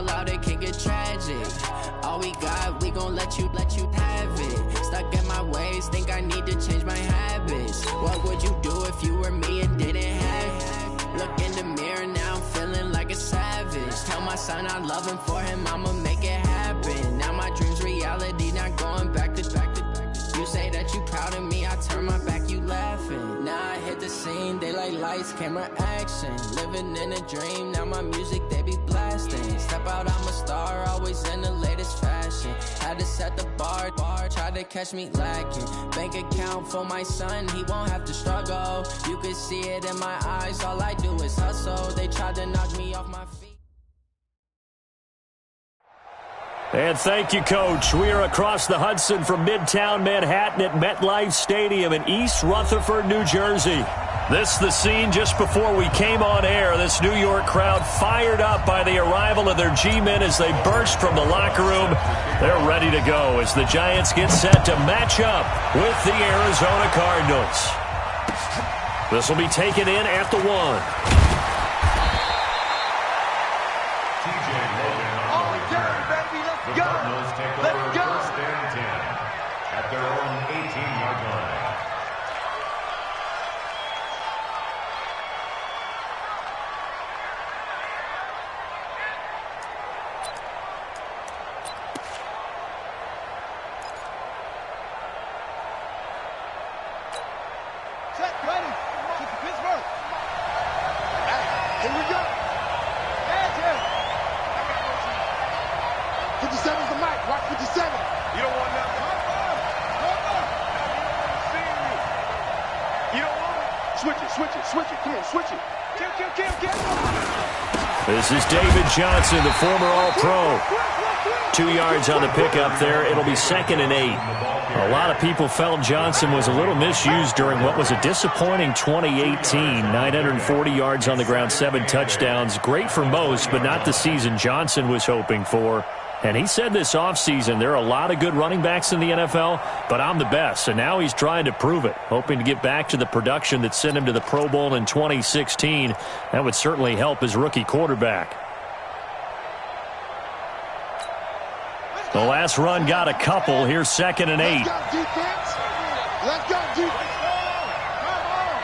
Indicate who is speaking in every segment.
Speaker 1: fall out, it can get tragic. All we got, we gon' let you have it. Stuck in my ways, think I need to change my habits. What would you do if you were me and didn't have it? Look in the mirror, now I'm feeling like a savage. Tell my son I love him, for him I'ma make it happen. Now my dream's reality, not going back to. You say that you proud of me, I turn my back, you laughing. Now I hit the scene, they like lights, camera, action. Living in a dream, now my music, they be blasting. Step out, I'm a star, always in the latest fashion. Had to set the bar, try to catch me lacking. Bank account for my son, he won't have to struggle. You can see it in my eyes, all I do is hustle. They tried to knock me off my feet.
Speaker 2: And thank you, Coach. We are across the Hudson from Midtown Manhattan at MetLife Stadium in East Rutherford, New Jersey. This the scene just before we came on air. This New York crowd fired up by the arrival of their G-men as they burst from the locker room. They're ready to go as the Giants get set to match up with the Arizona Cardinals. This will be taken in at the 1.
Speaker 3: The Cardinals take over first and 10 at their own 18-yard line.
Speaker 4: Set, ready. Get to Pittsburgh. Here we go. Hands here. 57's the mic. Watch 57.
Speaker 5: You don't want nothing. You don't want it.
Speaker 4: Switch it. Come on, switch it. Kill.
Speaker 2: This is David Johnson, the former All-Pro. 2 yards on the pickup there. It'll be 2nd and 8. A lot of people felt Johnson was a little misused during what was a disappointing 2018. 940 yards on the ground, 7 touchdowns. Great for most, but not the season Johnson was hoping for. And he said this offseason, there are a lot of good running backs in the NFL, but I'm the best. And now he's trying to prove it, hoping to get back to the production that sent him to the Pro Bowl in 2016. That would certainly help his rookie quarterback. The last run got a couple. Here's 2nd and 8.
Speaker 4: Let's go, defense. Let's go, defense. Come on.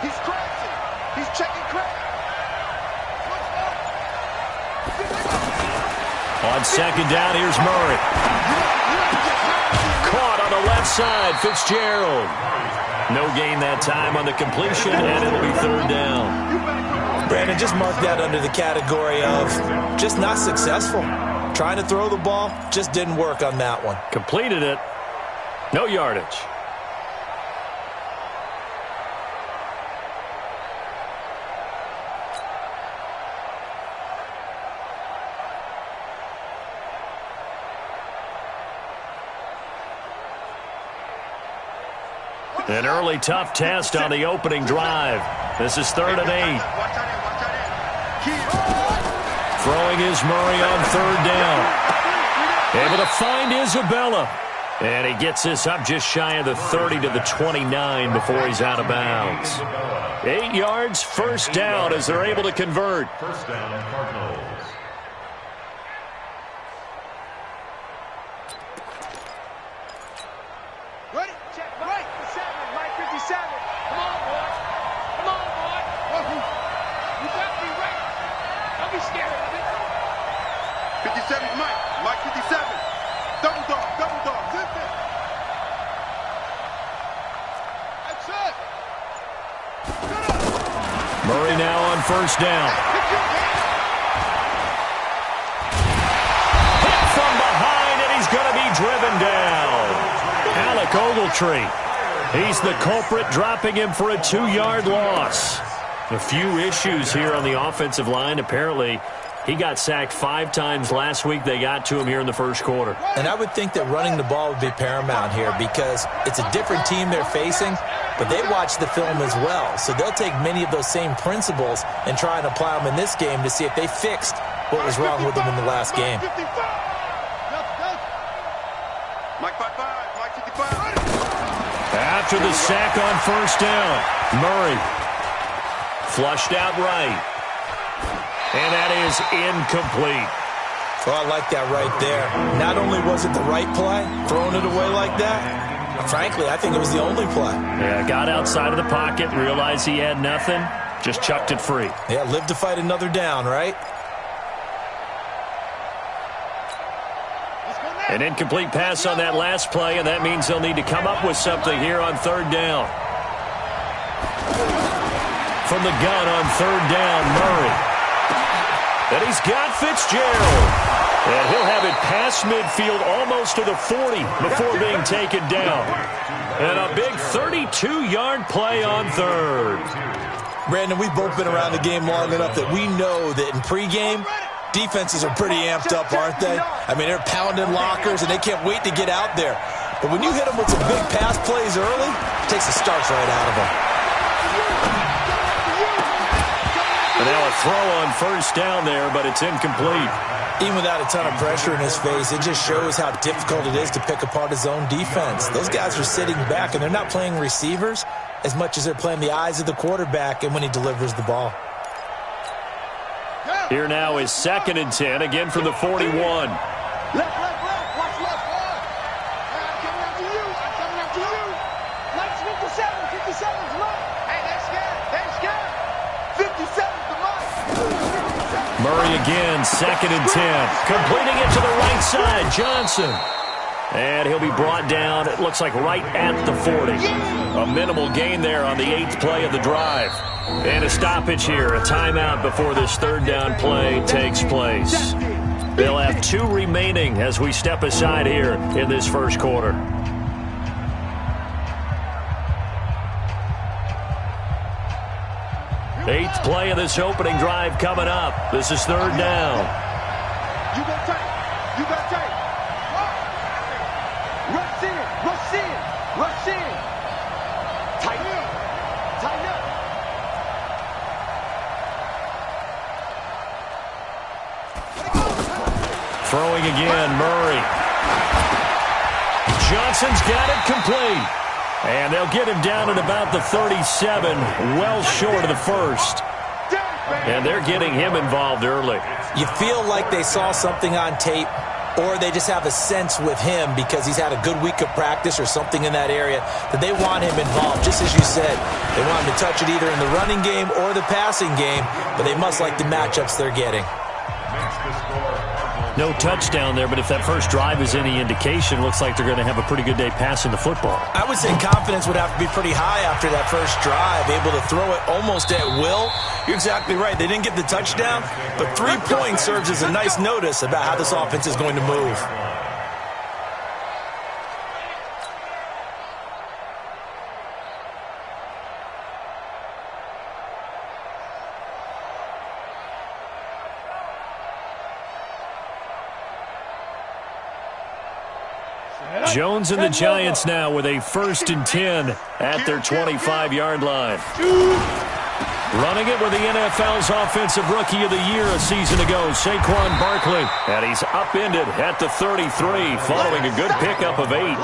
Speaker 4: He's crashing. He's checking crack.
Speaker 2: On 2nd down, here's Murray. Caught on the left side, Fitzgerald. No gain that time on the completion, and it'll be 3rd down.
Speaker 6: Brandon, just mark that under the category of just not successful. Trying to throw the ball, just didn't work on that one.
Speaker 2: Completed it. No yardage. An early tough test on the opening drive. This is 3rd and 8. Throwing is Murray on 3rd down. Able to find Isabella. And he gets this up just shy of the 30 to the 29 before he's out of bounds. 8 yards, 1st down as they're able to convert.
Speaker 3: 1st down, Cardinals.
Speaker 4: Ready? Check. Right. 7. Mike 57. Come on, boy. You got to be ready. Don't be scared of it.
Speaker 5: 57's Mike 57. Double dog. Zip it.
Speaker 4: That's it.
Speaker 2: Murray now on 1st down. Hit from behind, and he's going to be driven down. Alec Ogletree. He's the culprit, dropping him for a 2-yard loss. A few issues here on the offensive line. Apparently, he got sacked 5 times last week. They got to him here in the 1st quarter.
Speaker 6: And I would think that running the ball would be paramount here because it's a different team they're facing, but they watch the film as well. So they'll take many of those same principles and try and apply them in this game to see if they fixed what was wrong with them in the last game.
Speaker 5: Mike 55. Mike 55.
Speaker 2: After the sack on 1st down, Murray flushed out right. And that is incomplete.
Speaker 6: Oh, I like that right there. Not only was it the right play, throwing it away like that, frankly, I think it was the only play.
Speaker 2: Yeah, got outside of the pocket, realized he had nothing, just chucked it free.
Speaker 6: Yeah, live to fight another down, right?
Speaker 2: An incomplete pass on that last play, and that means they'll need to come up with something here on third down. From the gun on third down, Murray. And he's got Fitzgerald. And he'll have it past midfield almost to the 40 before being taken down. And a big 32-yard play on third.
Speaker 6: Brandon, we've both been around the game long enough that we know that in pregame, defenses are pretty amped up, aren't they? I mean, they're pounding lockers, and they can't wait to get out there. But when you hit them with some big pass plays early, it takes the starch right out of them.
Speaker 2: And now a throw on first down there, but it's incomplete.
Speaker 6: Even without a ton of pressure in his face, it just shows how difficult it is to pick apart his own defense. Those guys are sitting back, and they're not playing receivers as much as they're playing the eyes of the quarterback and when he delivers the ball.
Speaker 2: Here now is 2nd and 10, again from the 41.
Speaker 4: Left. Watch left. I'm coming after you. Lights 57's mine. Hey, they're scared. 57's the mine.
Speaker 2: Murray again, 2nd and 10. Completing it to the right side, Johnson. And he'll be brought down, it looks like right at the 40. A minimal gain there on the 8th play of the drive. And a stoppage here, a timeout before this third down play takes place. They'll have 2 remaining as we step aside here in this first quarter. Eighth play of this opening drive coming up. This is third down.
Speaker 4: You got tight. Rush in. Tighten up.
Speaker 2: Throwing again, Murray. Johnson's got it complete. And they'll get him down at about the 37, well short of the first. And they're getting him involved early.
Speaker 6: You feel like they saw something on tape, or they just have a sense with him because he's had a good week of practice or something in that area that they want him involved. Just as you said, they want him to touch it either in the running game or the passing game, but they must like the matchups they're getting.
Speaker 2: No touchdown there, but if that first drive is any indication, looks like they're going to have a pretty good day passing the football.
Speaker 6: I would say confidence would have to be pretty high after that first drive, able to throw it almost at will. You're exactly right. They didn't get the touchdown, but 3 points serves as a nice notice about how this offense is going to move.
Speaker 2: Jones and the Giants now with a 1st and 10 at their 25-yard line. Running it with the NFL's Offensive Rookie of the Year a season ago, Saquon Barkley. And he's upended at the 33 following a good pickup of 8.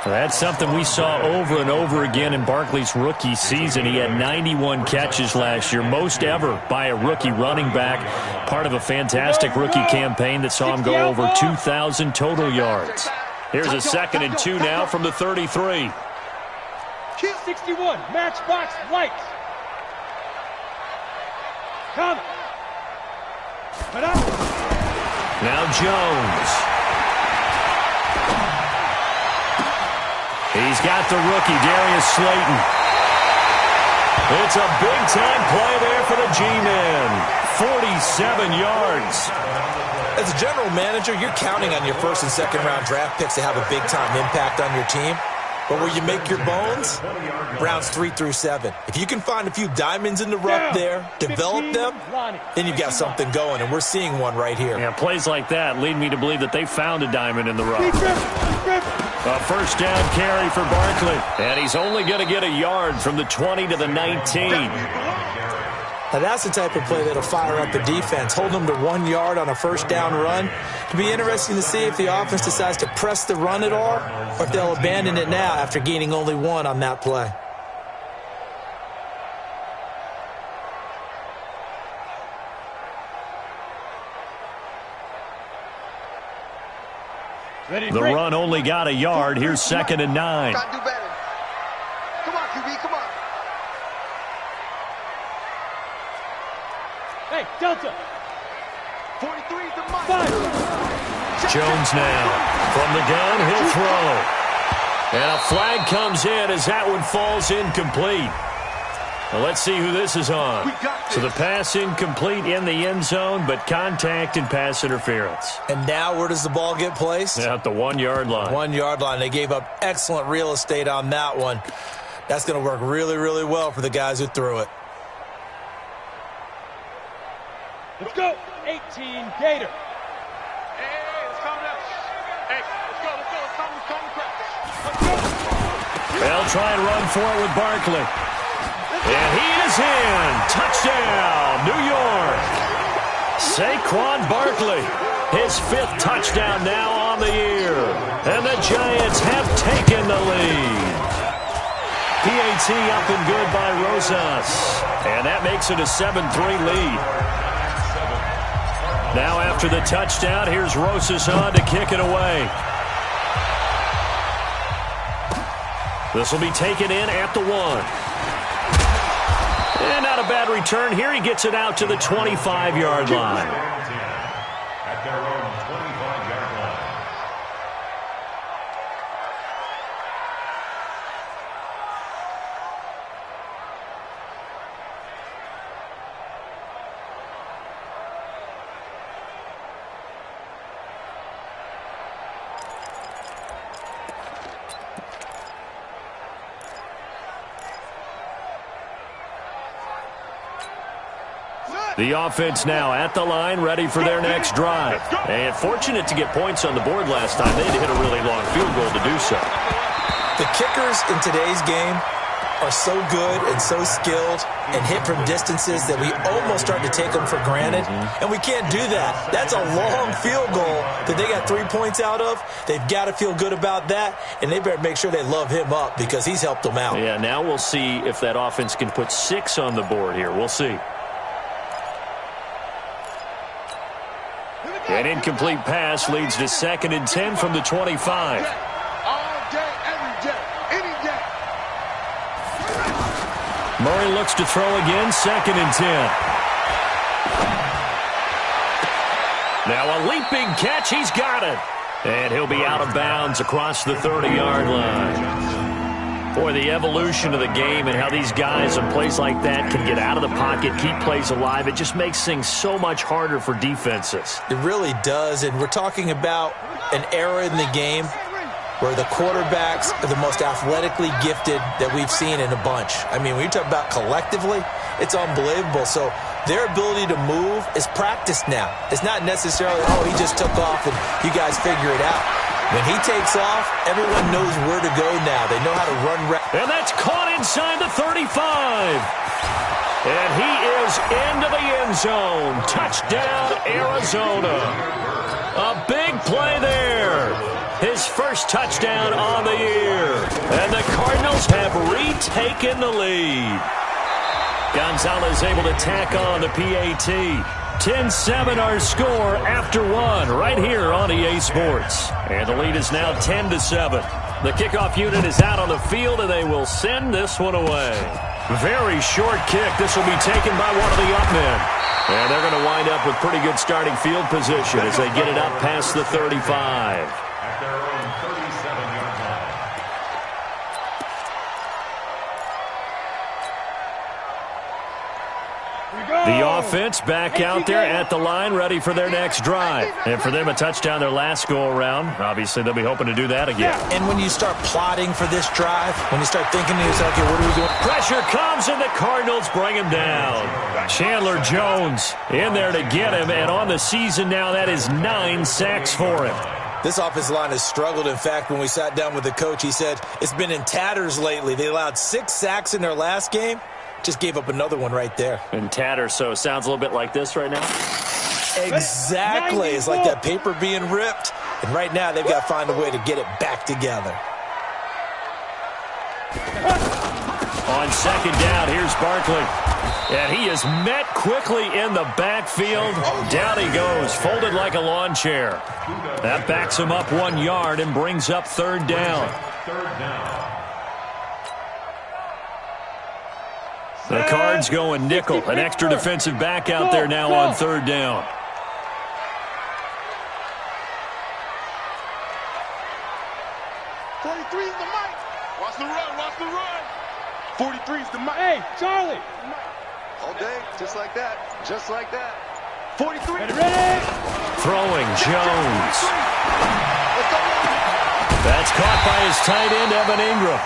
Speaker 2: That's something we saw over and over again in Barkley's rookie season. He had 91 catches last year, most ever by a rookie running back, part of a fantastic rookie campaign that saw him go over 2,000 total yards. Here's a 2nd and 2 now from the 33.
Speaker 7: 61, matchbox lights. Come.
Speaker 2: Now Jones. He's got the rookie, Darius Slayton. It's a big-time play there for the G-Men. 47 yards.
Speaker 6: As a general manager, you're counting on your 1st and 2nd round draft picks to have a big-time impact on your team. But where you make your bones, rounds 3 through 7. If you can find a few diamonds in the rough there, develop them, then you've got something going, and we're seeing one right here.
Speaker 2: Yeah, plays like that lead me to believe that they found a diamond in the rough. A 1st down carry for Barkley, and he's only going to get a yard from the 20 to the 19.
Speaker 6: Now that's the type of play that'll fire up the defense, hold them to 1 yard on a 1st down run. It'll be interesting to see if the offense decides to press the run at all, or if they'll abandon it now after gaining only 1 on that play.
Speaker 2: The run only got a yard. Here's 2nd and 9.
Speaker 4: Gotta do better. Come on, QB, come on.
Speaker 7: Hey, Delta.
Speaker 4: 43 to Mike.
Speaker 2: Jones now. From the gun, he'll throw. And a flag comes in as that one falls incomplete. Well, let's see who this is on. So the pass incomplete in the end zone, but contact and pass interference.
Speaker 6: And now where does the ball get placed?
Speaker 2: At the 1-yard line.
Speaker 6: 1-yard line. They gave up excellent real estate on that one. That's going to work really, really well for the guys who threw it.
Speaker 7: Let's go. 18, Gator.
Speaker 5: Hey, let's calm down. Hey, let's go.
Speaker 2: They'll try and run for it with Barkley. And he is in. Touchdown, New York. Saquon Barkley, his 5th touchdown now on the year. And the Giants have taken the lead. PAT up and good by Rosas. And that makes it a 7-3 lead. Now after the touchdown, here's Rosas on to kick it away. This will be taken in at the 1. And not a bad return here. He gets it out to the 25-yard line.
Speaker 3: At their own 25-yard line.
Speaker 2: The offense now at the line, ready for their next drive. And fortunate to get points on the board last time. They had to hit a really long field goal to do so.
Speaker 6: The kickers in today's game are so good and so skilled and hit from distances that we almost start to take them for granted. And we can't do that. That's a long field goal that they got 3 points out of. They've got to feel good about that, and they better make sure they love him up because he's helped them out.
Speaker 2: Yeah, now we'll see if that offense can put 6 on the board here. We'll see. An incomplete pass leads to 2nd and 10 from the 25.
Speaker 4: All day, every day, any day.
Speaker 2: Murray looks to throw again, 2nd and 10. Now a leaping catch, he's got it. And he'll be out of bounds across the 30-yard line. Boy, the evolution of the game and how these guys on plays like that can get out of the pocket, keep plays alive, it just makes things so much harder for defenses.
Speaker 6: It really does, and we're talking about an era in the game where the quarterbacks are the most athletically gifted that we've seen in a bunch. I mean, when you talk about collectively, it's unbelievable. So their ability to move is practiced now. It's not necessarily, oh, he just took off and you guys figure it out. When he takes off, everyone knows where to go now. They know how to run.
Speaker 2: And that's caught inside the 35. And he is into the end zone. Touchdown, Arizona. A big play there. His first touchdown on the year. And the Cardinals have retaken the lead. Gonzalez able to tack on the PAT. 10-7 our score after 1 right here on EA Sports. And the lead is now 10-7. The kickoff unit is out on the field, and they will send this one away. Very short kick. This will be taken by one of the up men. And they're going to wind up with pretty good starting field position as they get it up past the 35.
Speaker 3: At their own 37-yard line.
Speaker 2: The offense back out there at the line, ready for their next drive. And for them, a touchdown their last go-around. Obviously, they'll be hoping to do that again.
Speaker 6: And when you start plotting for this drive, when you start thinking to yourself, okay, what are we doing?
Speaker 2: Pressure comes, and the Cardinals bring him down. Chandler Jones in there to get him, and on the season now, that is 9 sacks for him.
Speaker 6: This offensive line has struggled. In fact, when we sat down with the coach, he said it's been in tatters lately. They allowed 6 sacks in their last game. Just gave up another one right there.
Speaker 2: In tatters, so it sounds a little bit like this right now.
Speaker 6: Exactly. It's like that paper being ripped. And right now, they've got to find a way to get it back together.
Speaker 2: On second down, here's Barkley. And he is met quickly in the backfield. Down he goes, folded like a lawn chair. That backs him up 1 yard and brings up third down. The Cards going nickel. An extra defensive back out there now on third down.
Speaker 4: Watch the run, watch the run. 43 is the mic.
Speaker 7: Hey, Charlie.
Speaker 4: All day, just like that, just like that. 43.
Speaker 7: Ready?
Speaker 2: Throwing Jones. That's caught by his tight end, Evan Ingram.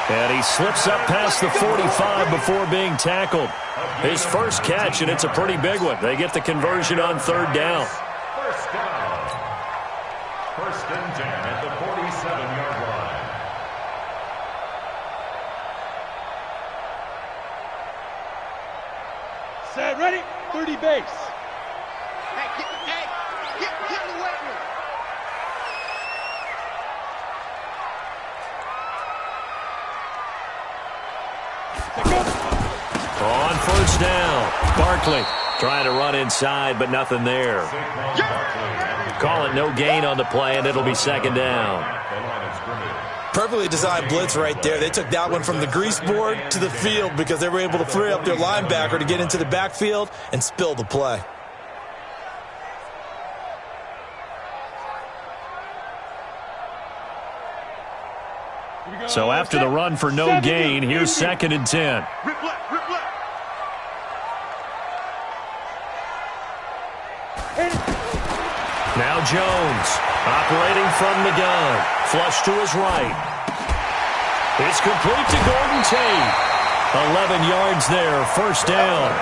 Speaker 2: And he slips up past the 45 before being tackled. His first catch, and it's a pretty big one. They get the conversion on third down.
Speaker 3: First down. First and 10 at the 47-yard line.
Speaker 7: Set, ready? 30 base.
Speaker 4: Get in the way.
Speaker 2: On first down, Barkley trying to run inside, but nothing there. Call it no gain on the play, and it'll be second down.
Speaker 6: Perfectly designed blitz right there. They took that one from the grease board to the field because they were able to free up their linebacker to get into the backfield and spill the play.
Speaker 2: So after the run for no gain, here's second and 10.
Speaker 4: Rip left, rip left.
Speaker 2: Now Jones operating from the gun. Flush to his right. It's complete to Golden Tate. 11 yards there, first down.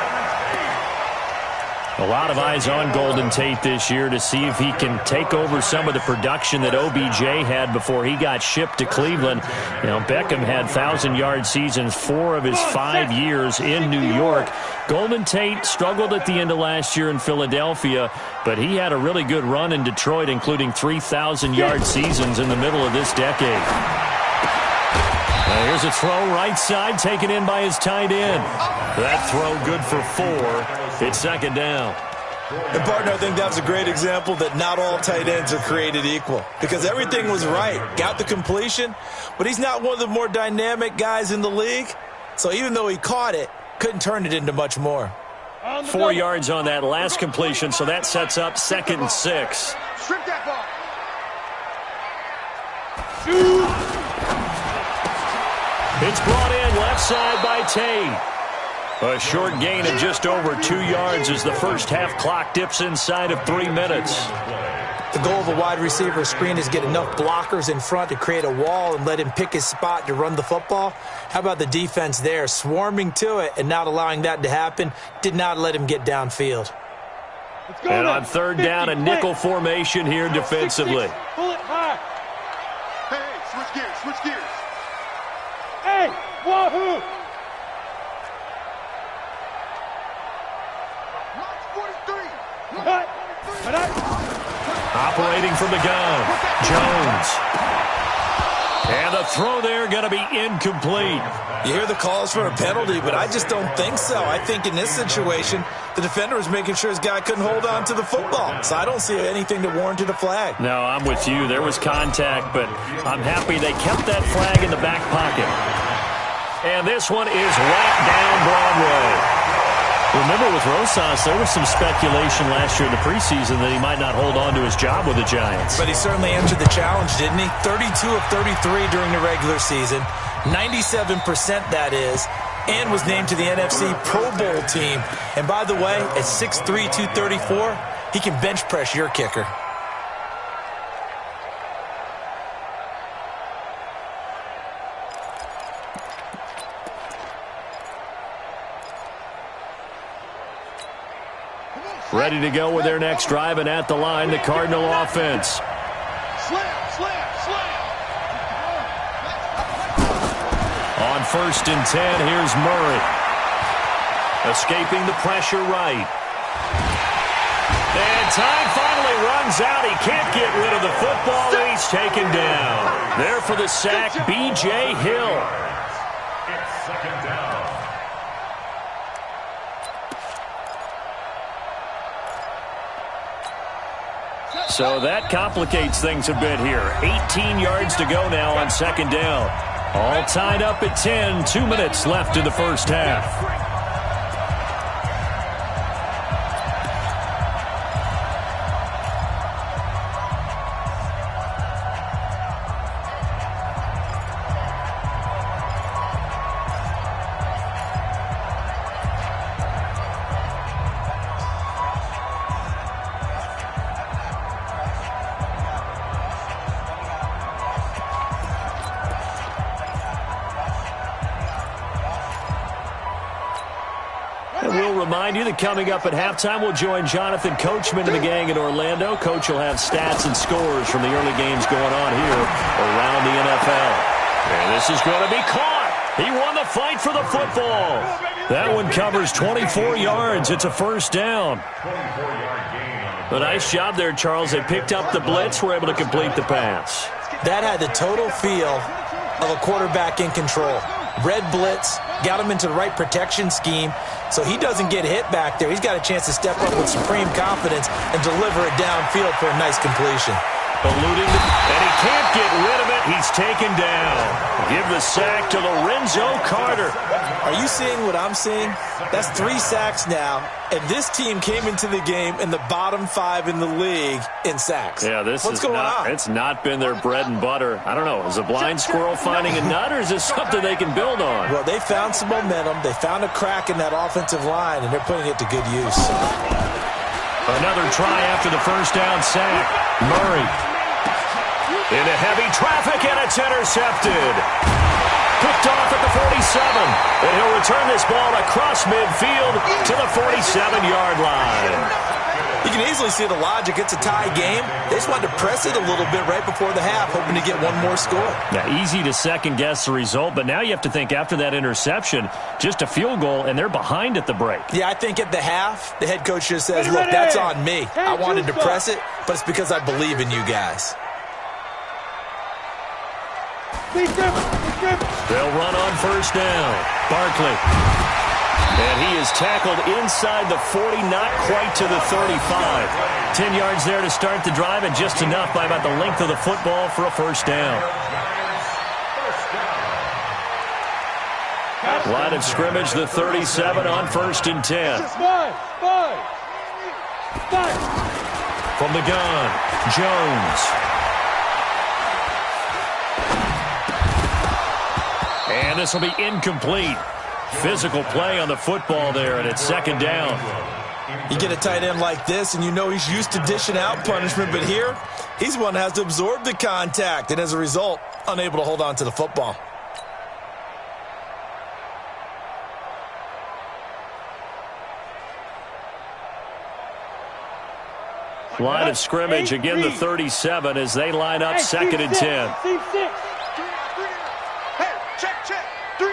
Speaker 2: A lot of eyes on Golden Tate this year to see if he can take over some of the production that OBJ had before he got shipped to Cleveland. You know, Beckham had 1,000-yard seasons 4 of his 5 years in New York. Golden Tate struggled at the end of last year in Philadelphia, but he had a really good run in Detroit, including 3,000-yard seasons in the middle of this decade. Now here's a throw right side taken in by his tight end. That throw good for 4. It's second down.
Speaker 6: And, partner, I think that was a great example that not all tight ends are created equal because everything was right. Got the completion, but he's not one of the more dynamic guys in the league. So even though he caught it, couldn't turn it into much more.
Speaker 2: 4 yards on that last completion, so that sets up second and 6.
Speaker 4: Strip that ball.
Speaker 2: It's brought in left side by Tate. A short gain of just over 2 yards as the first half clock dips inside of 3 minutes.
Speaker 6: The goal of a wide receiver screen is get enough blockers in front to create a wall and let him pick his spot to run the football. How about the defense there, swarming to it and not allowing that to happen? Did not let him get downfield.
Speaker 2: And on third down, a nickel formation here defensively.
Speaker 7: Pull it high.
Speaker 4: Hey, switch gears, switch gears.
Speaker 7: Hey, wahoo!
Speaker 2: Operating from the gun, Jones. And the throw there going to be incomplete.
Speaker 6: You hear the calls for a penalty, but I just don't think so. I think in this situation, the defender was making sure his guy couldn't hold on to the football. So I don't see anything that warranted a flag.
Speaker 2: No, I'm with you. There was contact, but I'm happy they kept that flag in the back pocket. And this one is right down Broadway. Remember, with Rosas, there was some speculation last year in the preseason that he might not hold on to his job with the Giants.
Speaker 6: But he certainly answered the challenge, didn't he? 32 of 33 during the regular season, 97% that is, and was named to the NFC Pro Bowl team. And by the way, at 6'3", 234, he can bench press your kicker.
Speaker 2: Ready to go with their next drive, and at the line, the Cardinal offense.
Speaker 4: Slam, slam, slam.
Speaker 2: On first and 10, here's Murray. Escaping the pressure right. And time finally runs out. He can't get rid of the football, and he's taken down. There for the sack, B.J. Hill.
Speaker 3: second down.
Speaker 2: So that complicates things a bit here. 18 yards to go now on second down. All tied up at 10. 2 minutes left in the first half. Remind you that coming up at halftime, we'll join Jonathan Coachman and the gang in Orlando. Coach will have stats and scores from the early games going on here around the NFL. And this is going to be caught. He won the fight for the football. That one covers 24 yards. It's a first down.
Speaker 3: 24-yard gain.
Speaker 2: A nice job there, Charles. They picked up the blitz, were able to complete the pass.
Speaker 6: That had the total feel of a quarterback in control. Red blitz, got him into the right protection scheme, so he doesn't get hit back there. He's got a chance to step up with supreme confidence and deliver it downfield for a nice completion.
Speaker 2: Eluding, and he can't get rid of it. He's taken down. Give the sack to Lorenzo Carter.
Speaker 6: Are you seeing what I'm seeing? That's 3 sacks now, and this team came into the game in the bottom 5 in the league in sacks.
Speaker 2: Yeah,
Speaker 6: What's going on?
Speaker 2: It's not been their bread and butter. I don't know. Is a blind squirrel finding a nut, or is this something they can build on?
Speaker 6: Well, they found some momentum. They found a crack in that offensive line, and they're putting it to good use.
Speaker 2: Another try after the first down sack. Murray into heavy traffic, and it's intercepted. Picked off at the 47, and he'll return this ball across midfield to the 47-yard line.
Speaker 6: You can easily see the logic. It's a tie game. They just wanted to press it a little bit right before the half, hoping to get one more score.
Speaker 2: Yeah, easy to second-guess the result, but now you have to think after that interception, just a field goal, and they're behind at the break.
Speaker 6: Yeah, I think at the half, the head coach just says, look, that's on me. I wanted to press it, but it's because I believe in you guys.
Speaker 2: They'll run on first down. Barkley. And he is tackled inside the 40, not quite to the 35. 10 yards there to start the drive, and just enough by about the length of the football for a first down. Line of scrimmage, the 37 on 1st and 10. From the gun, Jones. And this will be incomplete. Physical play on the football there, and it's second down.
Speaker 6: You get a tight end like this, and you know he's used to dishing out punishment, but here, he's the one that has to absorb the contact, and as a result, unable to hold on to the football.
Speaker 2: Line of scrimmage, again the 37 as they line up 2nd and 10.
Speaker 4: Check. 3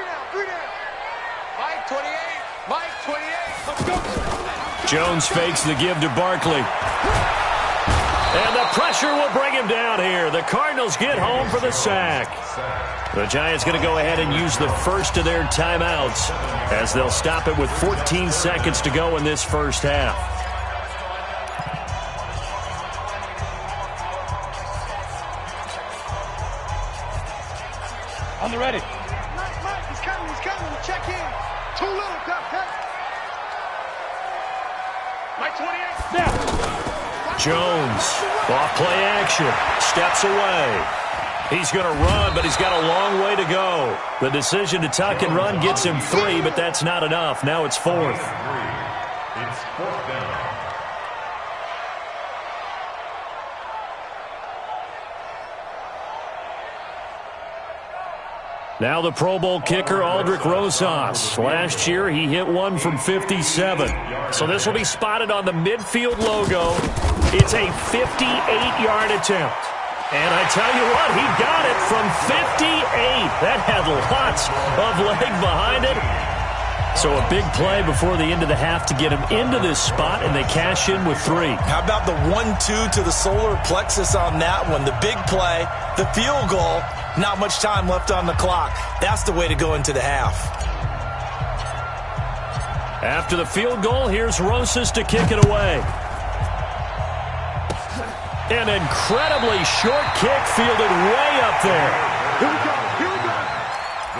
Speaker 4: down. Mike 28. Let's go.
Speaker 2: Jones fakes the give to Barkley. And the pressure will bring him down here. The Cardinals get home for the sack. The Giants going to go ahead and use the first of their timeouts as they'll stop it with 14 seconds to go in this first half.
Speaker 7: On the ready.
Speaker 4: Mike, he's coming. Check in. Too little, Duck. Mike 28.
Speaker 7: Now.
Speaker 2: Jones, off play action, steps away. He's going to run, but he's got a long way to go. The decision to tuck and run gets him 3, but that's not enough. Now it's 4th.
Speaker 3: It's 4th down.
Speaker 2: Now the Pro Bowl kicker, Aldrich Rosas. Last year, he hit one from 57. So this will be spotted on the midfield logo. It's a 58-yard attempt. And I tell you what, he got it from 58. That had lots of leg behind it. So a big play before the end of the half to get him into this spot, and they cash in with 3.
Speaker 6: How about the 1-2 to the solar plexus on that one? The big play, the field goal, not much time left on the clock. That's the way to go into the half.
Speaker 2: After the field goal, here's Rosas to kick it away. An incredibly short kick fielded way up there.
Speaker 4: Here we go. Here we go.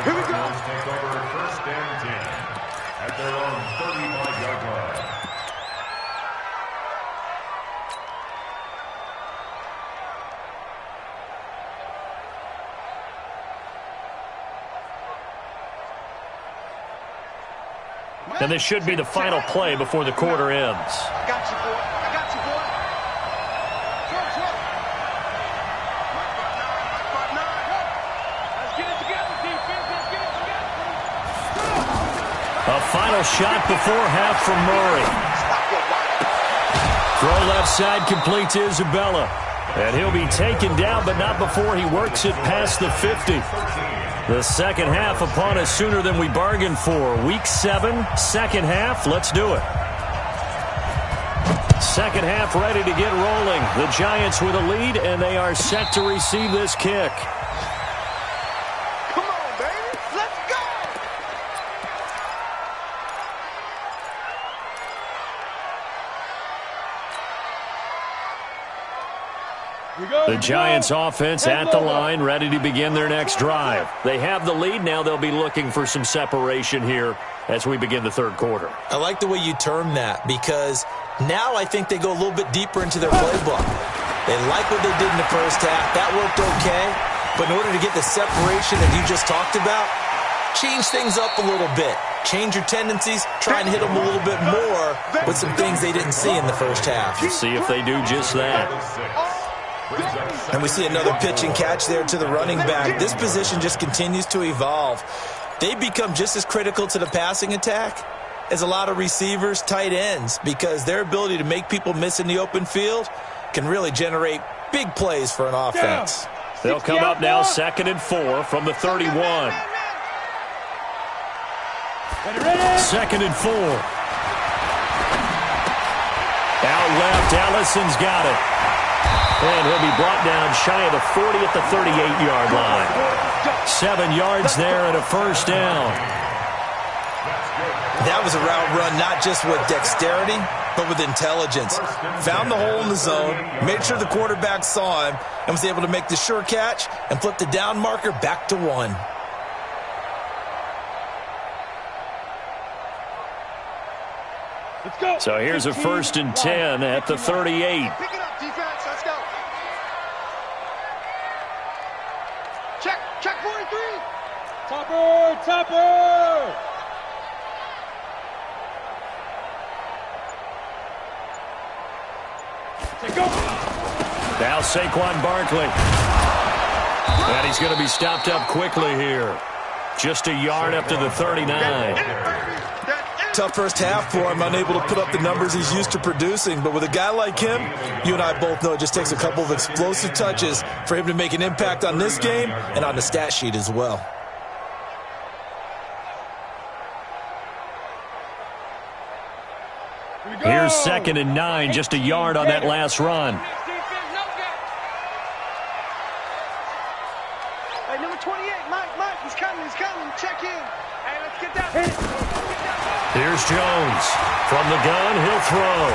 Speaker 4: Here we go.
Speaker 3: Cardinals take over 1st and 10 at their own 35-yard line.
Speaker 2: And this should be the final play before the quarter ends.
Speaker 4: I got you, boy. I got you, boy.
Speaker 5: Let's get it together, defense. Let's get it together.
Speaker 2: A final shot before half from Murray. Throw left side complete to Isabella. And he'll be taken down, but not before he works it past the 50. The second half upon us sooner than we bargained for. Week 7, second half. Let's do it. Second half ready to get rolling. The Giants with a lead, and they are set to receive this kick.
Speaker 4: Come on, baby. Let's go.
Speaker 2: The Giants offense at the line, ready to begin their next drive. They have the lead. Now they'll be looking for some separation here as we begin the third quarter.
Speaker 6: I like the way you term that, because now I think they go a little bit deeper into their playbook. They like what they did in the first half. That worked okay. But in order to get the separation that you just talked about, change things up a little bit. Change your tendencies. Try and hit them a little bit more with some things they didn't see in the first half.
Speaker 2: See if they do just that.
Speaker 6: And we see another pitch and catch there to the running back. This position just continues to evolve. They become just as critical to the passing attack as a lot of receivers, tight ends, because their ability to make people miss in the open field can really generate big plays for an offense.
Speaker 2: They'll come up now 2nd and 4 from the 31. 2nd and 4. Out left, Allison's got it. And he'll be brought down shy of the 40 at the 38-yard line. 7 yards there and a first down.
Speaker 6: That was a route run not just with dexterity, but with intelligence. Found the hole in the zone, made sure the quarterback saw him, and was able to make the sure catch and flip the down marker back to 1.
Speaker 5: Let's go.
Speaker 2: So here's a 1st and 10 at the 38.
Speaker 4: Pick it up, defense. Let's go. Check 43.
Speaker 5: Topper. Go.
Speaker 2: Now Saquon Barkley. And he's going to be stopped up quickly here. Just a yard up to the 39.
Speaker 6: Tough first half for him, unable to put up the numbers he's used to producing. But with a guy like him, you and I both know it just takes a couple of explosive touches for him to make an impact on this game and on the stat sheet as well.
Speaker 2: Here's 2nd and 9, just a yard on that last run.
Speaker 4: Hey, number 28, Mike, he's coming. Check in.
Speaker 5: Hey, let's get that.
Speaker 2: Here's Jones. From the gun, he'll throw.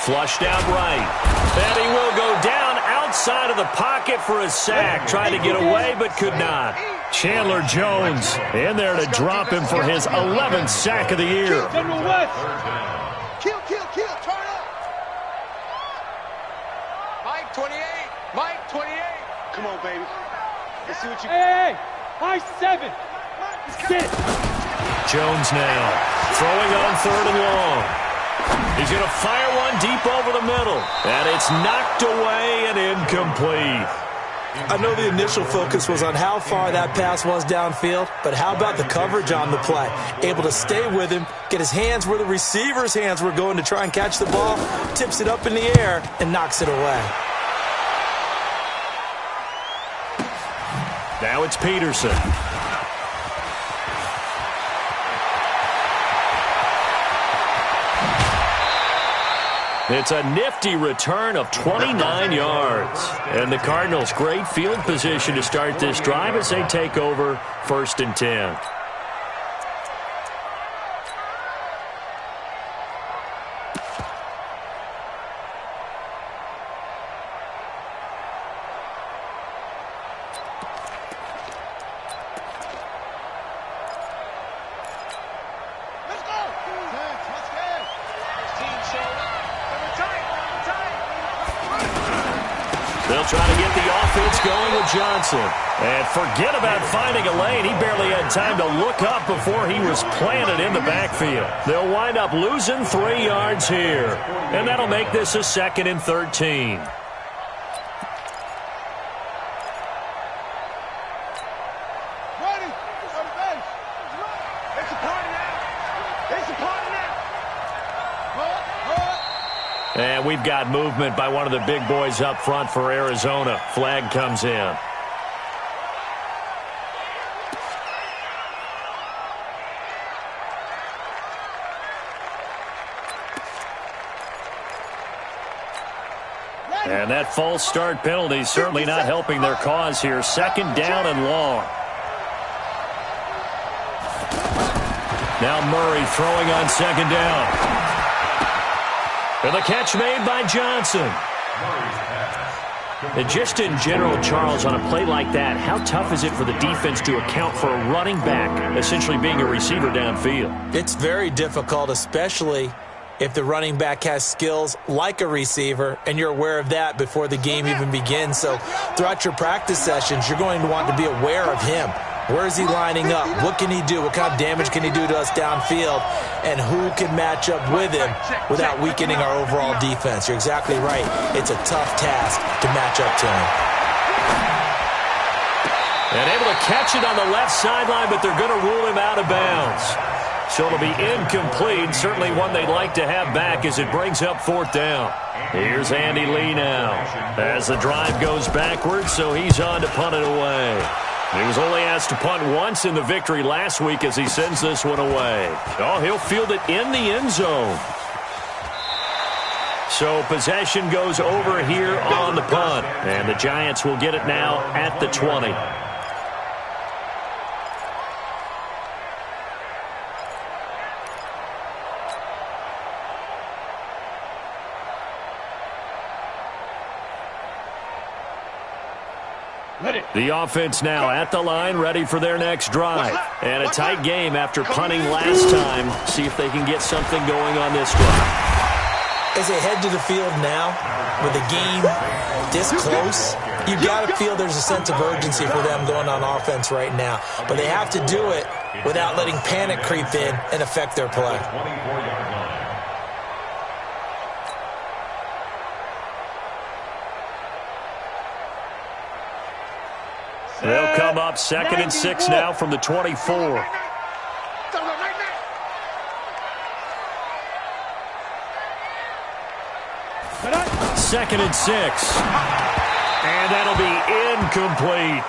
Speaker 2: Flushed out right. And he will go down outside of the pocket for a sack. Tried to get away, but could not. Chandler Jones in there to drop him for his 11th sack of the year.
Speaker 4: Kill. Turn up.
Speaker 5: Mike 28.
Speaker 4: Come on, baby. Let's see what you
Speaker 5: Hey, high 7. Sit.
Speaker 2: Jones now throwing on 3rd and long. He's going to fire one deep over the middle. And it's knocked away and incomplete.
Speaker 6: I know the initial focus was on how far that pass was downfield, but how about the coverage on the play? Able to stay with him, get his hands where the receiver's hands were going to try and catch the ball, tips it up in the air, and knocks it away.
Speaker 2: Now it's Peterson. It's a nifty return of 29 yards. And the Cardinals, great field position to start this drive as they take over 1st and 10. They'll try to get the offense going with Johnson. And forget about finding a lane. He barely had time to look up before he was planted in the backfield. They'll wind up losing 3 yards here. And that'll make this a 2nd and 13. And we've got movement by one of the big boys up front for Arizona. Flag comes in. And that false start penalty is certainly not helping their cause here. 2nd down and long. Now Murray throwing on 2nd down. And the catch made by Johnson. And just in general, Charles, on a play like that, how tough is it for the defense to account for a running back essentially being a receiver downfield?
Speaker 6: It's very difficult, especially if the running back has skills like a receiver, and you're aware of that before the game even begins. So throughout your practice sessions, you're going to want to be aware of him. Where is he lining up? What can he do? What kind of damage can he do to us downfield? And who can match up with him without weakening our overall defense? You're exactly right. It's a tough task to match up to him.
Speaker 2: And able to catch it on the left sideline, but they're going to rule him out of bounds. So it'll be incomplete. Certainly one they'd like to have back as it brings up 4th down. Here's Andy Lee now as the drive goes backwards, so he's on to punt it away. He was only asked to punt once in the victory last week as he sends this one away. Oh, he'll field it in the end zone. So possession goes over here on the punt. And the Giants will get it now at the 20. The offense now at the line, ready for their next drive. And a tight game after punting last time. See if they can get something going on this drive.
Speaker 6: As they head to the field now, with the game this close, you've got to feel there's a sense of urgency for them going on offense right now. But they have to do it without letting panic creep in and affect their play.
Speaker 2: They'll come up 2nd and 6 now from the 24. 2nd and 6. And that'll be incomplete.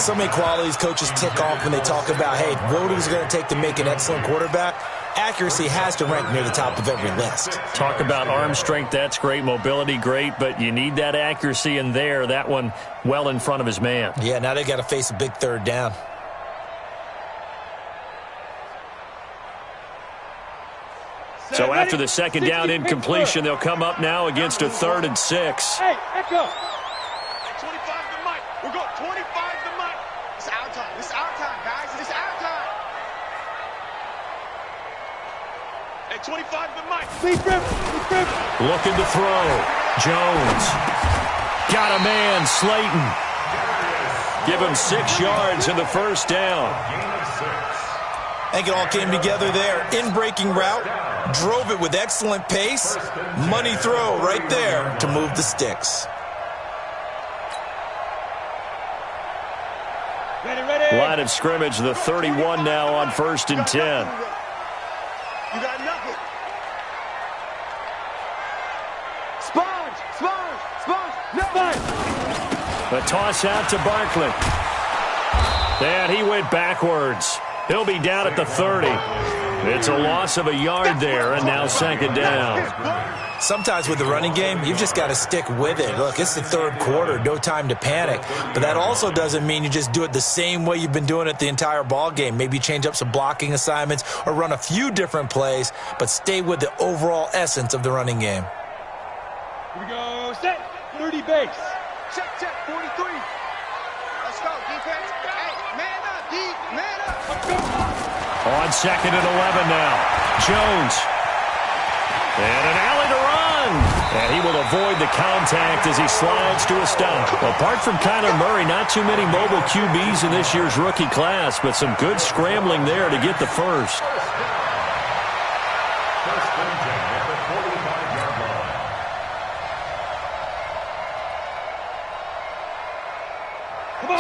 Speaker 6: So many qualities coaches tick off when they talk about, hey, what is it going to take to make an excellent quarterback? Accuracy has to rank near the top of every list.
Speaker 2: Talk about arm strength, that's great. Mobility, great. But you need that accuracy in there. That one well in front of his man.
Speaker 6: Yeah, now they got to face a big 3rd down.
Speaker 2: So after the 2nd down incompletion, they'll come up now against a 3rd and 6.
Speaker 5: Hey, echo. 25 to Mike. We're going 25 to Mike. It's our time. It's our time, guys. It's our time. Hey, 25 to Mike.
Speaker 2: Looking to throw. Jones. Got a man, Slayton. Give him 6 yards in the 1st down.
Speaker 6: I think it all came together there. In-breaking route. Drove it with excellent pace. Money throw right there to move the sticks.
Speaker 2: Line of scrimmage, the 31 now on 1st and 10.
Speaker 4: You got nothing. Sponge.
Speaker 2: The toss out to Barkley. And he went backwards. He'll be down at the 30. It's a loss of a yard there, and now second down.
Speaker 6: Sometimes with the running game, you've just got to stick with it. Look, it's the third quarter, no time to panic. But that also doesn't mean you just do it the same way you've been doing it the entire ball game. Maybe change up some blocking assignments or run a few different plays, but stay with the overall essence of the running game.
Speaker 5: Here we go, set, 30 base.
Speaker 4: Check, 43. Let's go, defense. Hey, man up, D, man up.
Speaker 5: Let's go.
Speaker 2: On second and 11 now. Jones. And an alley to run. And he will avoid the contact as he slides to a stop. Apart from Kyler Murray, not too many mobile QBs in this year's rookie class, but some good scrambling there to get the first.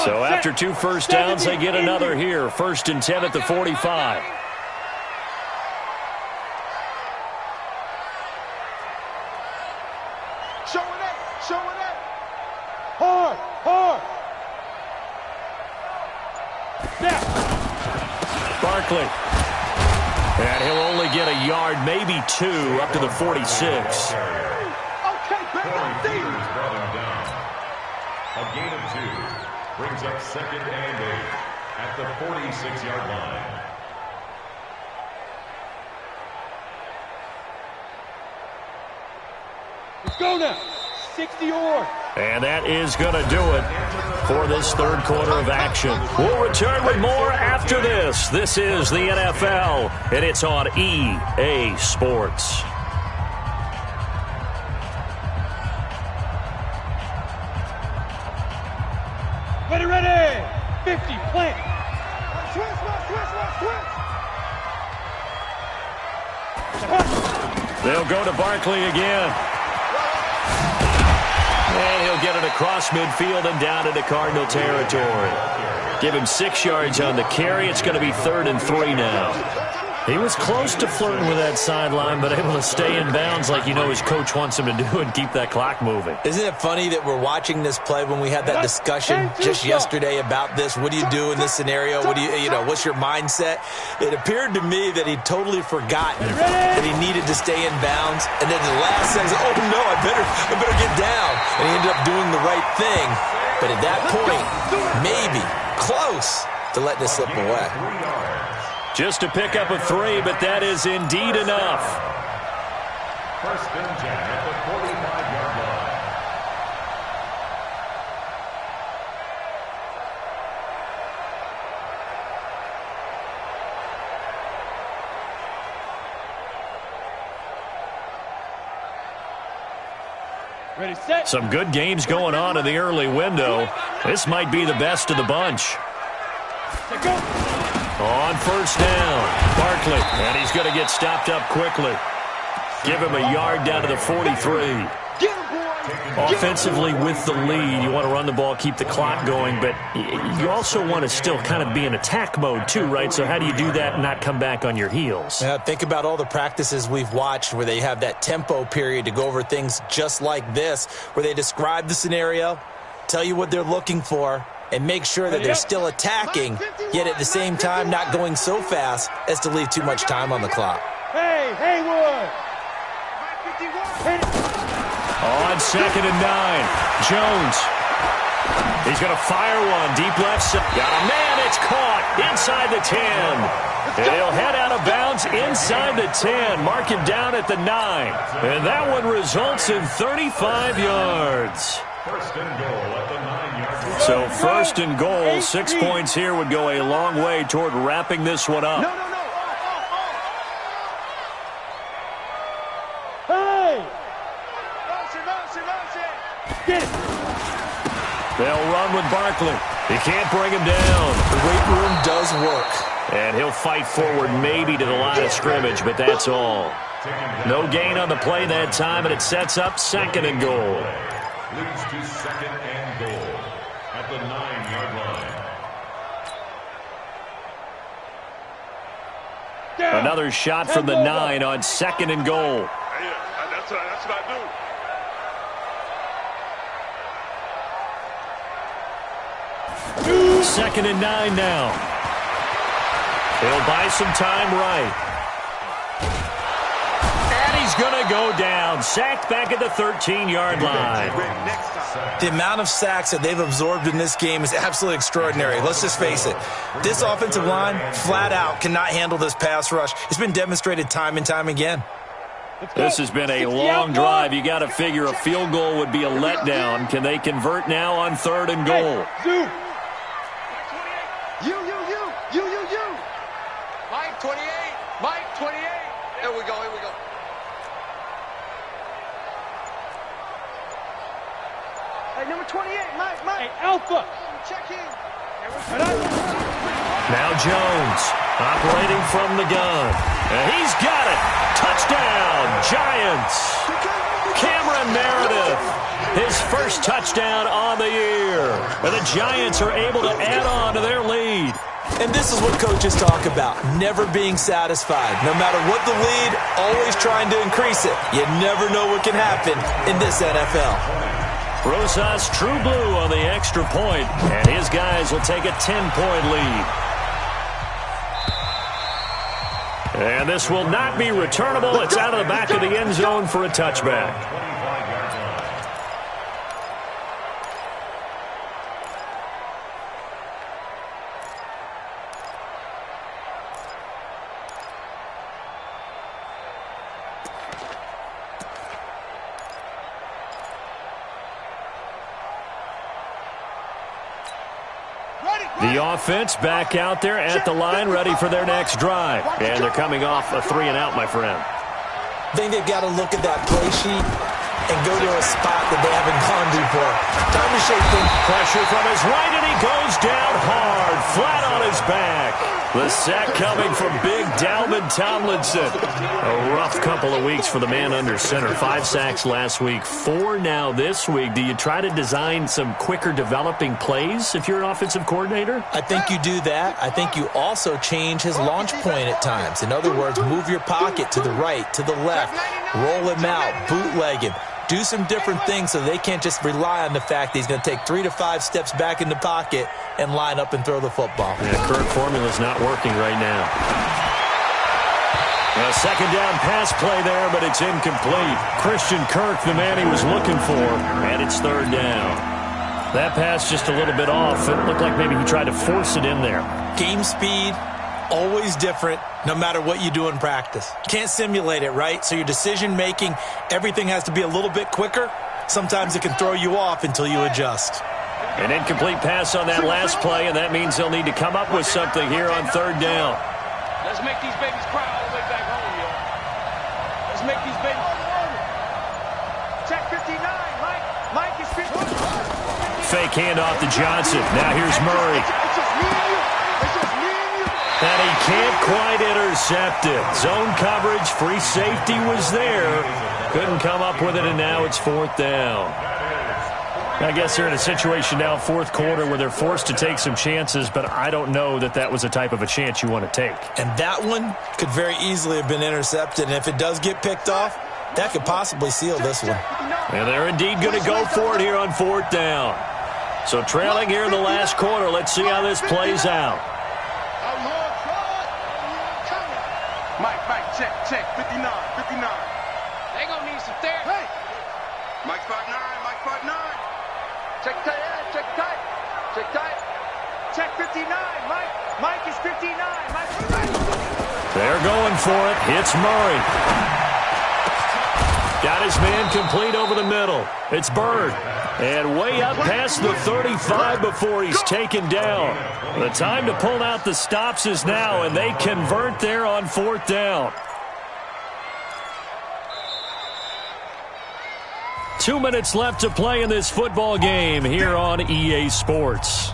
Speaker 2: So after 2 first downs, they get another here. 1st and 10 at the 45.
Speaker 4: Show it up.
Speaker 5: Hard. Now.
Speaker 2: Barkley. And he'll only get a yard, maybe 2, up to the 46.
Speaker 4: Okay, back up, D.
Speaker 3: A gain of 2 brings up 2nd and 8 at the 46-yard line.
Speaker 5: Let's go now. 60 or.
Speaker 2: And that is going to do it for this third quarter of action. We'll return with more after this. This is the NFL, and it's on EA Sports.
Speaker 5: Ready. 50, plant.
Speaker 2: They'll go to Barkley again. And he'll get it across midfield and down into Cardinal territory. Give him 6 yards on the carry. It's going to be 3rd and 3 now. He was close to flirting with that sideline, but able to stay in bounds like you know his coach wants him to do and keep that clock moving.
Speaker 6: Isn't it funny that we're watching this play when we had that discussion just yesterday about this? What do you do in this scenario? What do you know, what's your mindset? It appeared to me that he'd totally forgotten that he needed to stay in bounds. And then the last second, oh no, I better get down. And he ended up doing the right thing. But at that point, maybe close to letting it slip away.
Speaker 2: Just to pick up a 3, but that is indeed enough.
Speaker 3: 1st and 10 at the 45-yard line.
Speaker 5: Ready, set.
Speaker 2: Some good games going on in the early window. This might be the best of the bunch.
Speaker 5: Let's go.
Speaker 2: On 1st down, Barkley, and he's going to get stopped up quickly. Give him a yard down to the 43. Offensively with the lead, you want to run the ball, keep the clock going, but you also want to still kind of be in attack mode too, right? So how do you do that and not come back on your heels?
Speaker 6: Yeah, think about all the practices we've watched where they have that tempo period to go over things just like this, where they describe the scenario, tell you what they're looking for, and make sure that they're still attacking, yet at the same time not going so fast as to leave too much time on the clock.
Speaker 5: Hey, Haywood.
Speaker 2: On 2nd and 9, Jones. He's going to fire one deep left side. Got a man, it's caught inside the 10. And he'll head out of bounds inside the 10. Mark him down at the 9. And that one results in 35 yards.
Speaker 3: 1st and goal at the 9-yard line.
Speaker 2: So 1st and goal, 6 points here would go a long way toward wrapping this one up.
Speaker 5: Hey! Get it!
Speaker 2: They'll run with Barkley. He can't bring him down.
Speaker 6: The weight room does work.
Speaker 2: And he'll fight forward maybe to the line of scrimmage, but that's all. No gain on the play that time, and it sets up 2nd and goal.
Speaker 3: Leads to 2nd and goal at the 9-yard line.
Speaker 2: Another shot from the 9 on 2nd and goal.
Speaker 5: Yeah, that's what I do.
Speaker 2: 2nd and 9 now. He'll buy some time right. going to go down. Sacked back at the 13-yard line.
Speaker 6: The amount of sacks that they've absorbed in this game is absolutely extraordinary. Let's just face it. This offensive line, flat out, cannot handle this pass rush. It's been demonstrated time and time again.
Speaker 2: This has been a long drive. You got to figure a field goal would be a letdown. Can they convert now on 3rd and goal?
Speaker 4: You.
Speaker 5: Mike 28. Mike 28. Here we go.
Speaker 4: Hey, number 28, Mike.
Speaker 7: Hey, Alpha.
Speaker 4: Check in.
Speaker 2: Now Jones operating from the gun. And he's got it. Touchdown, Giants. Cameron Meredith, his first touchdown on the year. And the Giants are able to add on to their lead.
Speaker 6: And this is what coaches talk about, never being satisfied. No matter what the lead, always trying to increase it. You never know what can happen in this NFL.
Speaker 2: Rosas true blue on the extra point, and his guys will take a 10-point lead. And this will not be returnable. It's out of the back of the end zone for a touchback. The offense back out there at the line, ready for their next drive. And they're coming off a 3-and-out, my friend.
Speaker 6: I think they've got to look at that play sheet and go to a spot that they haven't gone before. Time to shake things.
Speaker 2: Pressure from his right, and he goes down hard, flat on his back. The sack coming from big Dalvin Tomlinson. A rough couple of weeks for the man under center. 5 sacks last week, 4 now this week. Do you try to design some quicker developing plays if you're an offensive coordinator?
Speaker 6: I think you do that. I think you also change his launch point at times. In other words, move your pocket to the right, to the left, roll him out, bootleg him. Do some different things so they can't just rely on the fact that he's going to take 3 to 5 steps back in the pocket and line up and throw the football.
Speaker 2: Yeah, current formula is not working right now. A second down pass play there, but it's incomplete. Christian Kirk, the man he was looking for, and it's 3rd down. That pass just a little bit off. It looked like maybe he tried to force it in there.
Speaker 6: Game speed, always different, no matter what you do in practice. Can't simulate it, right? So your decision-making, everything has to be a little bit quicker. Sometimes it can throw you off until you adjust.
Speaker 2: An incomplete pass on that last play, and that means they'll need to come up with something here on 3rd down.
Speaker 5: Let's make these babies cry all the way back home, yo. Let's make these babies.
Speaker 4: Check 59, Mike. Mike is 50.
Speaker 2: Fake handoff to Johnson. Now here's Murray.
Speaker 4: It's just me and you. It's just me and you.
Speaker 2: And he can't quite intercept it. Zone coverage, free safety was there. Couldn't come up with it, and now it's 4th down. I guess they're in a situation now, 4th quarter, where they're forced to take some chances, but I don't know that that was a type of a chance you want to take.
Speaker 6: And that one could very easily have been intercepted, and if it does get picked off, that could possibly seal this one.
Speaker 2: And they're indeed going to go for it here on 4th down. So trailing here in the last quarter, let's see how this plays out.
Speaker 5: Mike, check, 59. They gonna need some therapy. Hey. Mike spot 9. Check tight.
Speaker 4: Check 59, Mike. Mike is 59. Mike.
Speaker 2: They're going for it. Hits Murray. Got his man complete over the middle. It's Bird. And way up past the 35 before he's taken down. The time to pull out the stops is now, and they convert there on 4th down. 2 minutes left to play in this football game here on EA Sports.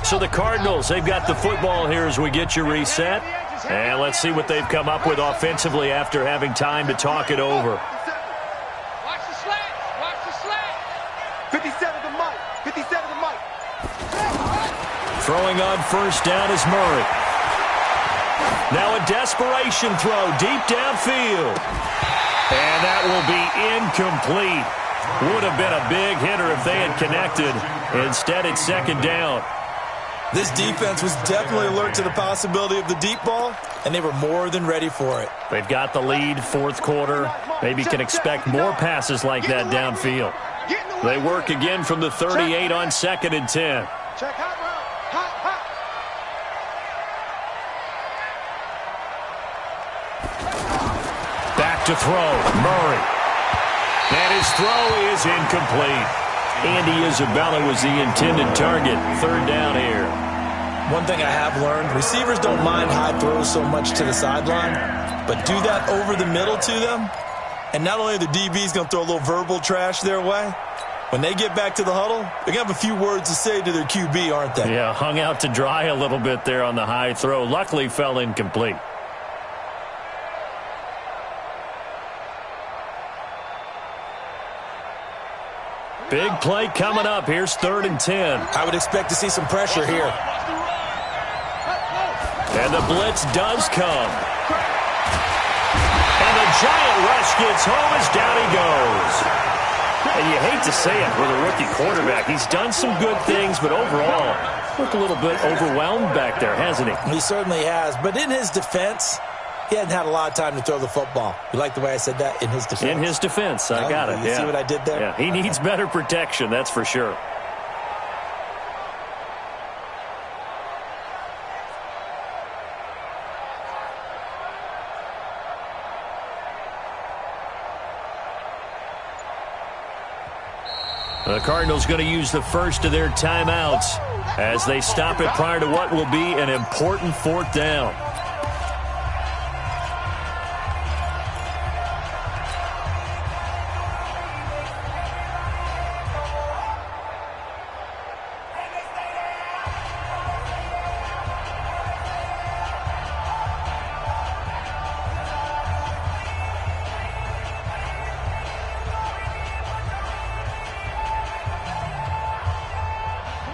Speaker 2: So the Cardinals, they've got the football here as we get you reset. And let's see what they've come up with offensively after having time to talk it over.
Speaker 5: Watch the slant.
Speaker 4: 57 to Mike. 57 to Mike.
Speaker 2: Throwing on 1st down is Murray. Now a desperation throw deep downfield. And that will be incomplete. Would have been a big hitter if they had connected. Instead, it's second down.
Speaker 6: This defense was definitely alert to the possibility of the deep ball, and they were more than ready for it.
Speaker 2: They've got the lead, fourth quarter. Maybe can expect more passes like that downfield. They work again from the 38 on 2nd and 10.
Speaker 4: Check hot route. Hot.
Speaker 2: Back to throw, Murray. And his throw is incomplete. Andy Isabella was the intended target. Third down here.
Speaker 6: One thing I have learned, receivers don't mind high throws so much to the sideline, but do that over the middle to them, and not only are the DBs going to throw a little verbal trash their way, when they get back to the huddle, they're going to have a few words to say to their QB, aren't they?
Speaker 2: Yeah, hung out to dry a little bit there on the high throw. Luckily fell incomplete. Big play coming up. Here's 3rd and 10.
Speaker 6: I would expect to see some pressure here.
Speaker 2: And the blitz does come. And the giant rush gets home as down he goes. And you hate to say it with a rookie quarterback. He's done some good things, but overall, looked a little bit overwhelmed back there, hasn't he?
Speaker 6: He certainly has. But in his defense, he hadn't had a lot of time to throw the football. You like the way I said that? In his defense?
Speaker 2: In his defense. I got it.
Speaker 6: You see what I did there?
Speaker 2: Yeah, he needs better protection, that's for sure. The Cardinals going to use the first of their timeouts as they stop it prior to what will be an important 4th down.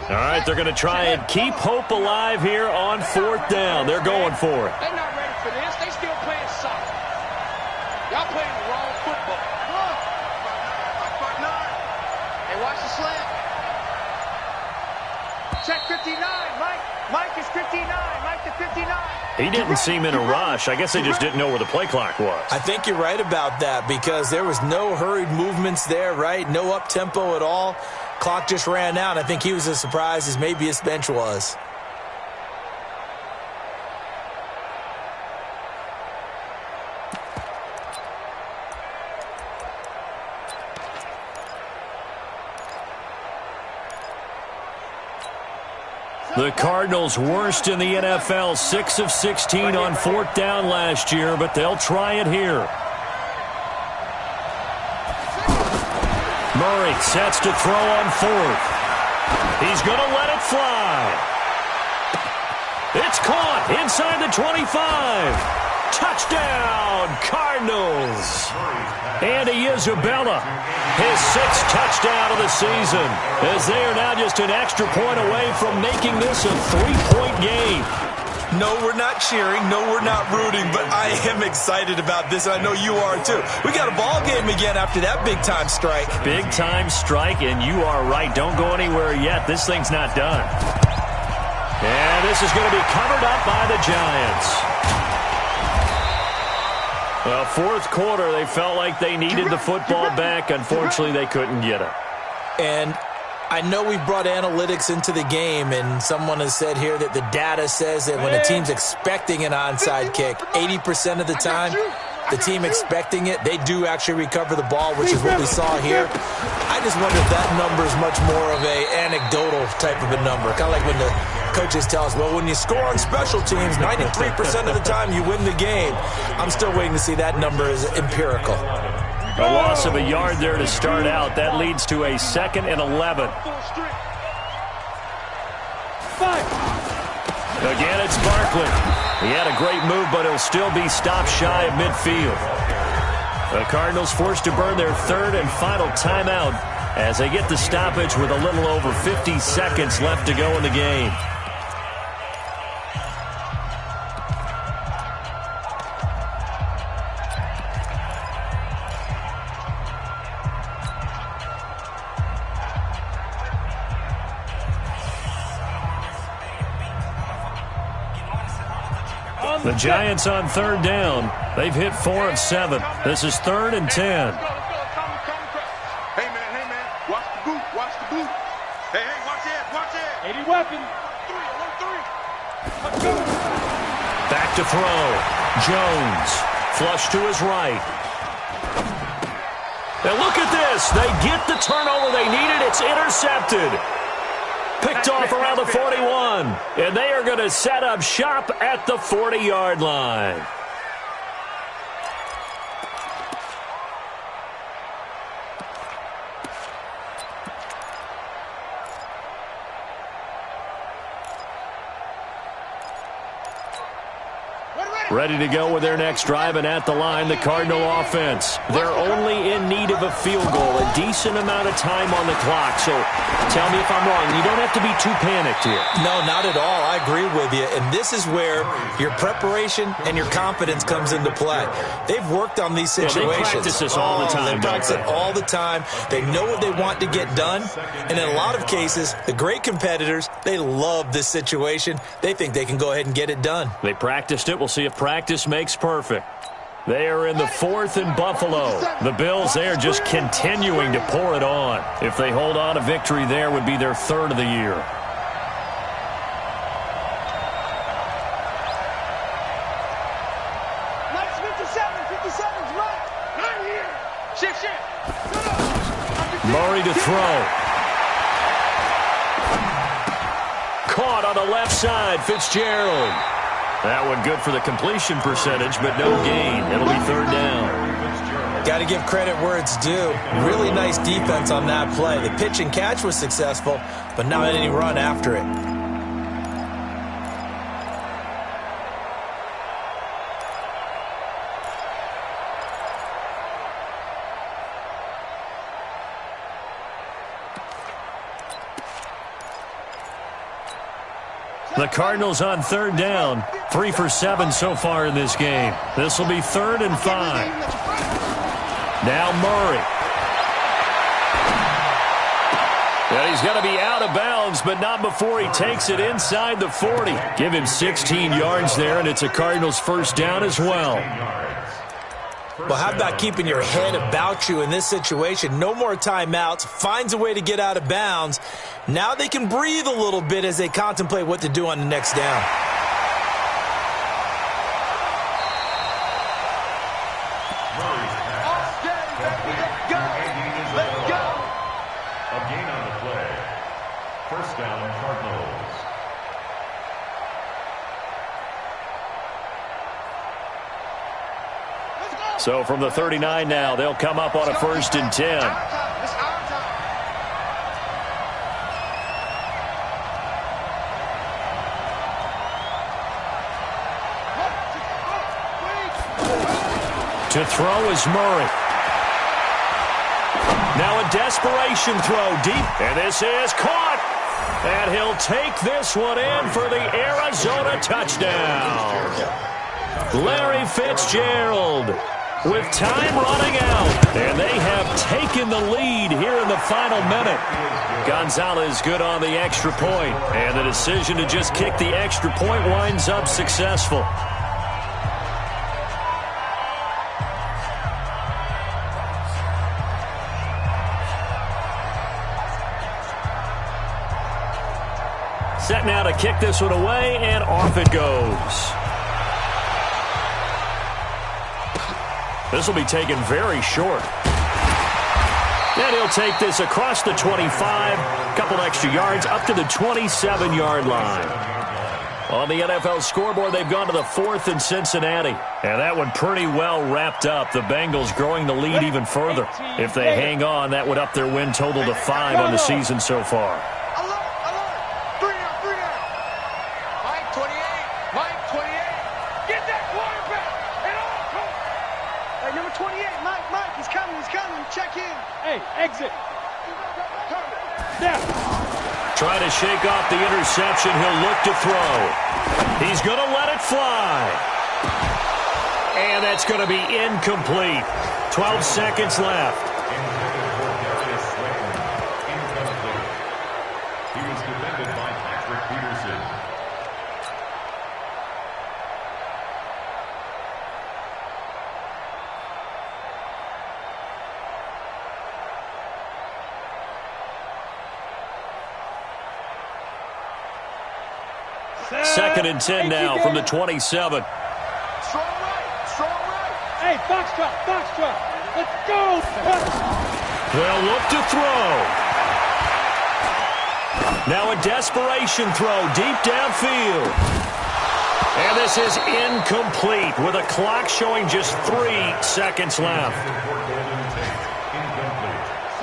Speaker 2: All right, they're going to try and keep hope alive here on 4th down. They're going for it.
Speaker 5: They're not ready for this. They still playing soccer. Y'all playing the wrong football. Hey, watch the slant. Check 59, Mike. Mike is 59. Mike to 59.
Speaker 2: He didn't seem in a rush. I guess they just didn't know where the play clock was.
Speaker 6: I think you're right about that because there was no hurried movements there, right? No up-tempo at all. Clock just ran out. I think he was as surprised as maybe his bench was.
Speaker 2: The Cardinals worst in the NFL, 6 of 16 on 4th down last year, but they'll try it here. Murray sets to throw on 4th. He's going to let it fly. It's caught inside the 25. Touchdown, Cardinals. Andy Isabella, his 6th touchdown of the season, as they are now just an extra point away from making this a 3-point game.
Speaker 6: No, we're not cheering. No, we're not rooting, but I am excited about this. I know you are too. We got a ball game again after that big-time strike.
Speaker 2: Big-time strike, and you are right. Don't go anywhere yet. This thing's not done. And this is going to be covered up by the Giants. Well, 4th quarter, they felt like they needed the football back. Unfortunately, they couldn't get it.
Speaker 6: And I know we've brought analytics into the game, and someone has said here that the data says that when a team's expecting an onside kick, 80% of the time, the team expecting it, they do actually recover the ball, which is what we saw here. I just wonder if that number is much more of a anecdotal type of a number. Kind of like when the coaches tell us, well, when you score on special teams, 93% of the time you win the game. I'm still waiting to see that number as empirical.
Speaker 2: A loss of a yard there to start out. That leads to a 2nd and 11. Again, it's Barkley. He had a great move, but he'll still be stopped shy of midfield. The Cardinals forced to burn their 3rd and final timeout as they get the stoppage with a little over 50 seconds left to go in the game. The Giants on third down. They've hit 4 of 7. This is 3rd and 10.
Speaker 5: Hey, man. Watch the boot. Watch the boot. Hey, watch it.
Speaker 7: 80 weapon.
Speaker 5: 3.
Speaker 2: Back to throw. Jones. Flush to his right. And look at this. They get the turnover they needed. It's intercepted. Picked off around the 41. And they are going to set up shop at the 40-yard line. Ready to go with their next drive, and at the line, the Cardinal offense. They're only in need of a field goal, a decent amount of time on the clock. So tell me if I'm wrong. You don't have to be too panicked here.
Speaker 6: No, not at all. I agree with you. And this is where your preparation and your confidence comes into play. They've worked on these situations.
Speaker 2: They practice this all the time.
Speaker 6: They practice it all the time. They know what they want to get done. And in a lot of cases, the great competitors, they love this situation. They think they can go ahead and get it done.
Speaker 2: They practiced it. We'll see if practice makes perfect. They are in the 4th in Buffalo. The Bills, they are just continuing to pour it on. If they hold on, a victory there would be their 3rd of the year.
Speaker 7: Nice 57's right. Not here.
Speaker 5: Shit.
Speaker 2: Murray to throw. Caught on the left side, Fitzgerald. That one good for the completion percentage, but no gain. It'll be 3rd down.
Speaker 6: Got to give credit where it's due. Really nice defense on that play. The pitch and catch was successful, but not any run after it.
Speaker 2: The Cardinals on 3rd down. 3 for 7 so far in this game. This will be 3rd and 5. Now Murray. And he's going to be out of bounds, but not before he takes it inside the 40. Give him 16 yards there, and it's a Cardinals 1st down as well.
Speaker 6: Well, how about keeping your head about you in this situation? No more timeouts. Finds a way to get out of bounds. Now they can breathe a little bit as they contemplate what to do on the next down.
Speaker 5: Let's go.
Speaker 3: A gain on the play. 1st down, Cardinals.
Speaker 2: So from the 39 now, they'll come up on a 1st and 10.
Speaker 4: It's our time.
Speaker 2: To throw is Murray. Now a desperation throw deep, and this is caught. And he'll take this one in for the Arizona touchdown. Larry Fitzgerald with time running out, and they have taken the lead here in the final minute. Gonzalez good on the extra point, and the decision to just kick the extra point winds up successful. Set now to kick this one away, and off it goes. This will be taken very short. And he'll take this across the 25, couple extra yards, up to the 27-yard line. On the NFL scoreboard, they've gone to the 4th in Cincinnati. And that one pretty well wrapped up. The Bengals growing the lead even further. If they hang on, that would up their win total to 5 on the season so far.
Speaker 7: Hey, exit.
Speaker 2: Trying to shake off the interception. He'll look to throw. He's going to let it fly. And that's going to be incomplete. 12 seconds left.
Speaker 3: He was defended by Patrick Peterson.
Speaker 2: 2nd and 10 now from the 27.
Speaker 4: Strong right, strong right.
Speaker 7: Hey, foxtrot. Let's go.
Speaker 2: They'll look to throw. Now a desperation throw deep downfield. And this is incomplete with a clock showing just 3 seconds left.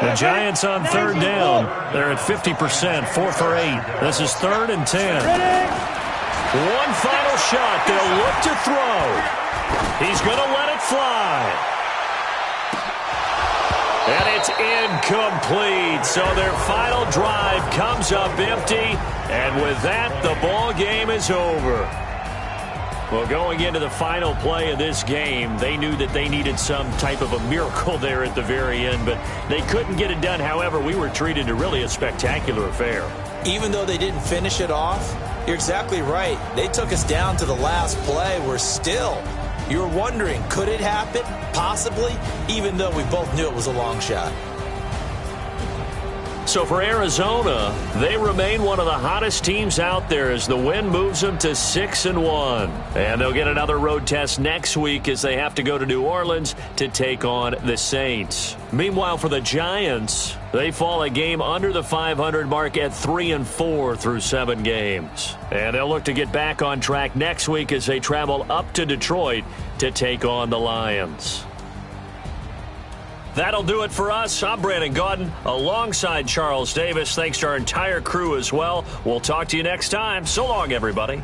Speaker 2: The Giants on 3rd down. They're at 50%, 4 for 8. This is 3rd and 10. One final shot. They'll look to throw. He's going to let it fly. And it's incomplete. So their final drive comes up empty. And with that, the ball game is over. Well, going into the final play of this game, they knew that they needed some type of a miracle there at the very end, but they couldn't get it done. However, we were treated to really a spectacular affair.
Speaker 6: Even though they didn't finish it off, you're exactly right. They took us down to the last play. We're still, you're wondering, could it happen? Possibly, even though we both knew it was a long shot.
Speaker 2: So for Arizona, they remain one of the hottest teams out there as the win moves them to 6-1. And they'll get another road test next week as they have to go to New Orleans to take on the Saints. Meanwhile, for the Giants, they fall a game under the 500 mark at 3-4 through 7 games. And they'll look to get back on track next week as they travel up to Detroit to take on the Lions. That'll do it for us. I'm Brandon Gaudin alongside Charles Davis. Thanks to our entire crew as well. We'll talk to you next time. So long, everybody.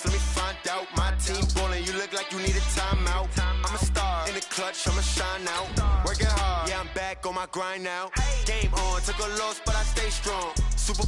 Speaker 8: Let me find out. My team ballin', you look like you need a timeout. I'm a star in the clutch, I'ma shine out. Working hard, yeah, I'm back on my grind now. Game on, took a loss, but I stay strong. Super